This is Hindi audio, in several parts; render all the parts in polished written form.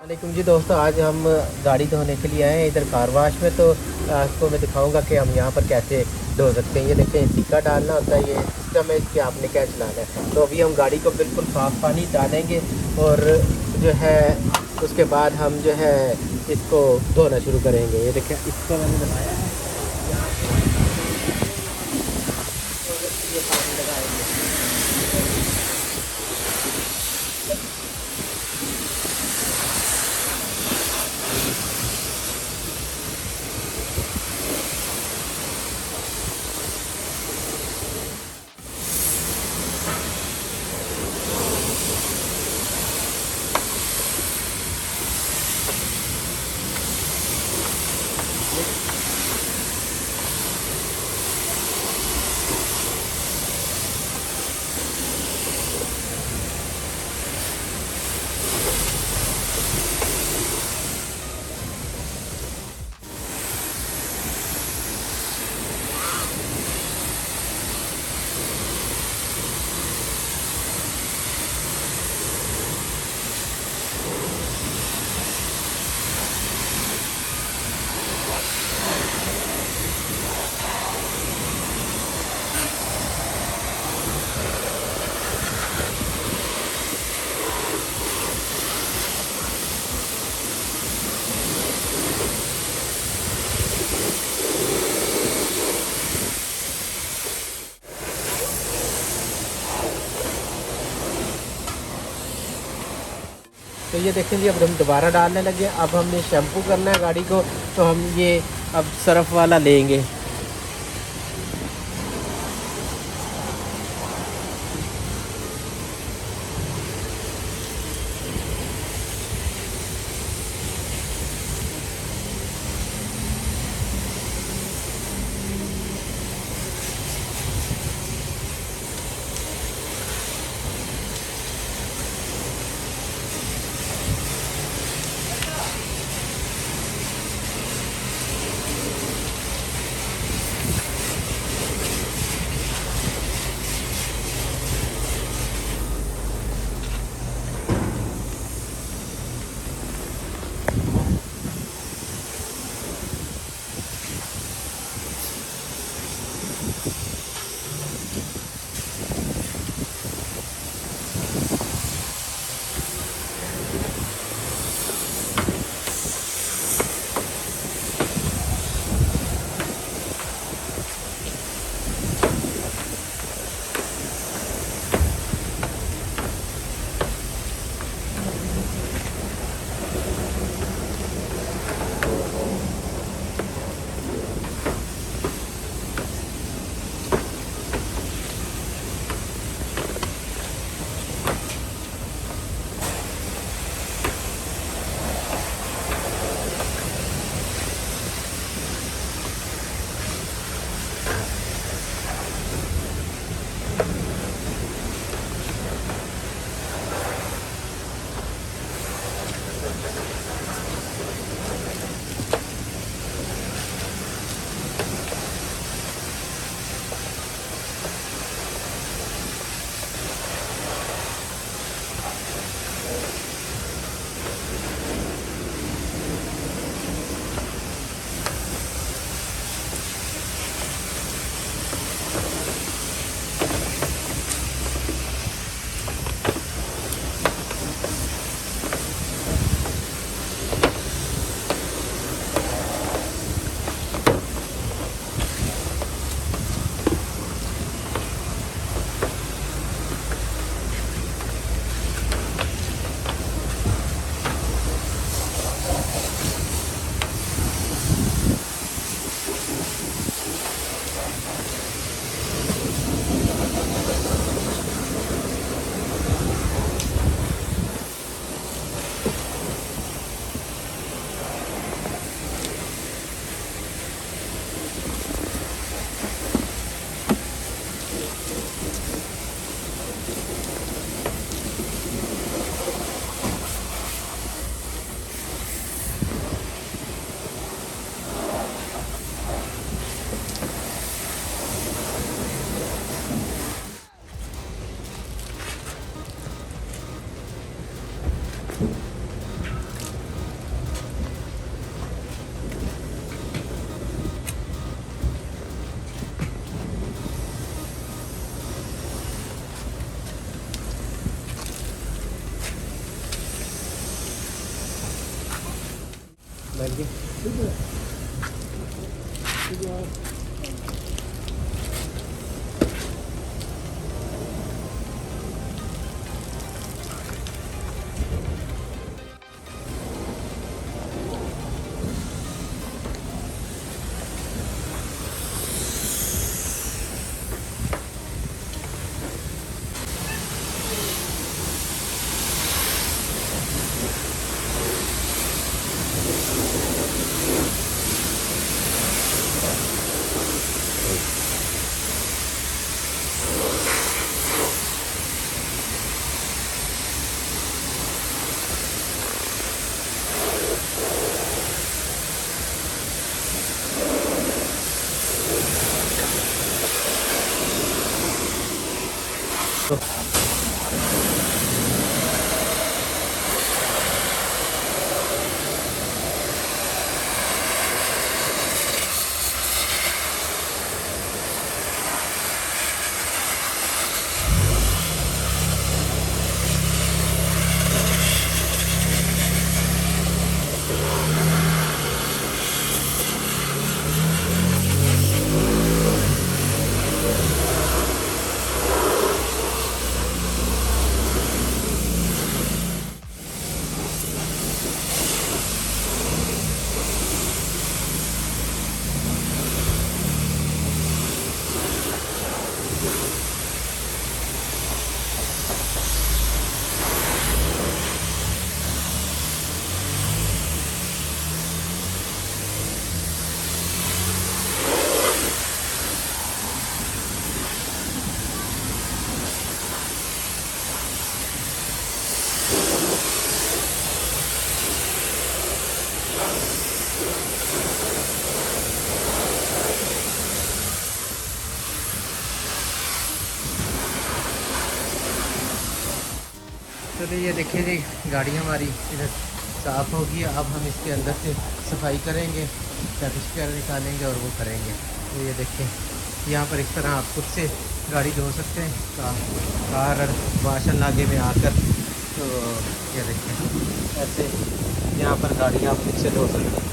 वालेकुम जी दोस्तों, आज हम गाड़ी धोने के लिए आए हैं इधर कार वाश में। तो आपको मैं दिखाऊंगा कि हम यहाँ पर कैसे धो सकते हैं। ये देखते हैं, सिक्का डालना होता है, ये सिस्टम है कि आपने क्या चलाना है। तो अभी हम गाड़ी को बिल्कुल साफ़ पानी डालेंगे और जो है उसके बाद हम जो है इसको धोना शुरू करेंगे। ये देखिए, इसको मैंने बनाया है, यहाँ पे और ये पानी लगाएंगे। तो ये देखें जी, अब हम दोबारा डालने लगे। अब हमने शैम्पू करना है गाड़ी को, तो हम ये अब सर्फ वाला लेंगे। जाएंगे। तो चलिए ये देखिए जी, गाड़ी हमारी इधर साफ़ होगी। अब हम इसके अंदर से सफाई करेंगे, कैबिश वगैरह निकालेंगे और वो करेंगे। तो ये देखिए यहाँ पर इस तरह आप खुद से गाड़ी धो सकते हैं कार वाशन लागे में आकर। तो ये देखिए ऐसे यहाँ पर गाड़ी आप खुद से धो सकते हैं।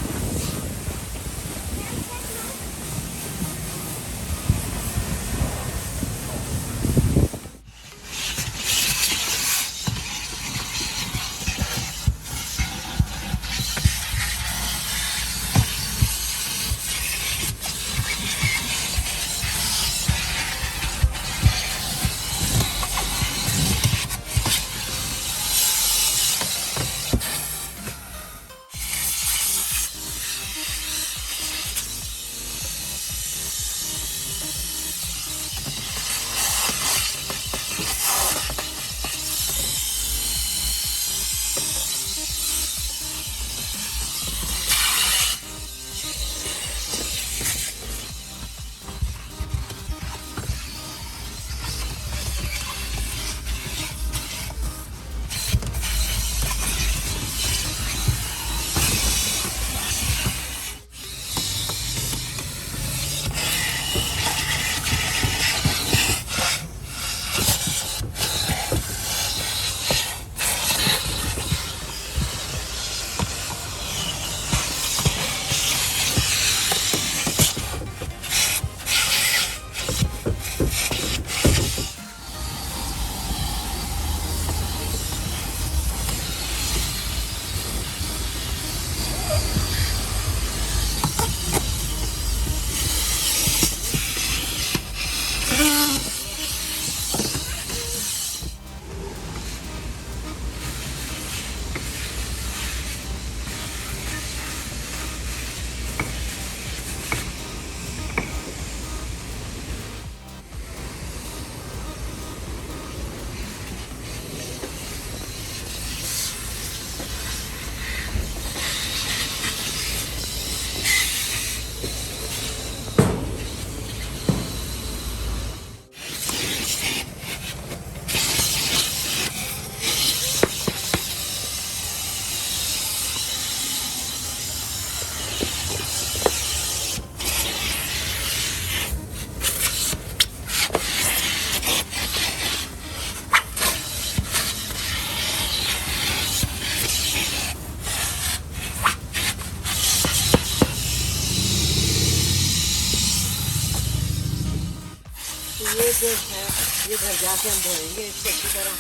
ये जो है ये घर जाके हम धोएंगे इसको अच्छी तरह,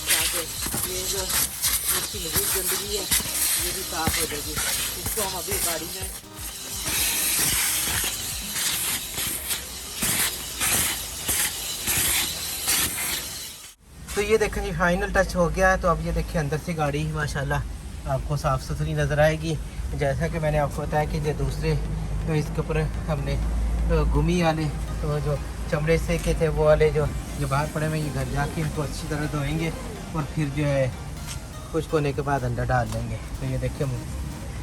ताकि ये जो इसकी मज़ीद गंदगी है ये भी साफ़ हो जाएगी। इसको हम अभी गाड़ी में तो ये देखें जी फाइनल टच हो गया है। तो अब ये देखिए अंदर से गाड़ी माशाल्लाह आपको साफ़ सुथरी नज़र आएगी। जैसा कि मैंने आपको बताया कि जो दूसरे तो इसके ऊपर हमने गुमी वाले तो जो चमड़े से के थे वो वाले जो ये बाहर पड़े हुए, ये घर जाके इनको अच्छी तरह धोएंगे और फिर जो है खुश्क होने के बाद अंदर डाल देंगे। तो ये देखिए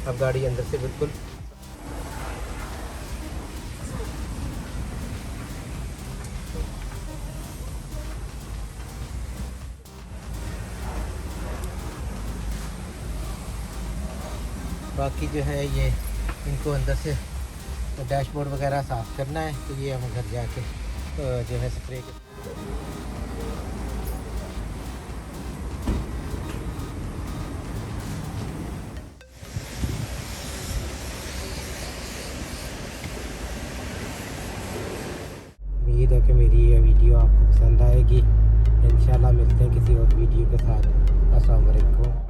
अब गाड़ी अंदर से बिल्कुल बाकी जो है ये इनको अंदर से डैशबोर्ड वगैरह साफ़ करना है। तो ये हम घर जाके जो है स्प्रे उम्मीद है कि मेरी ये वीडियो आपको पसंद आएगी। इंशाल्लाह मिलते हैं किसी और वीडियो के साथ। अस्सलाम वालेकुम।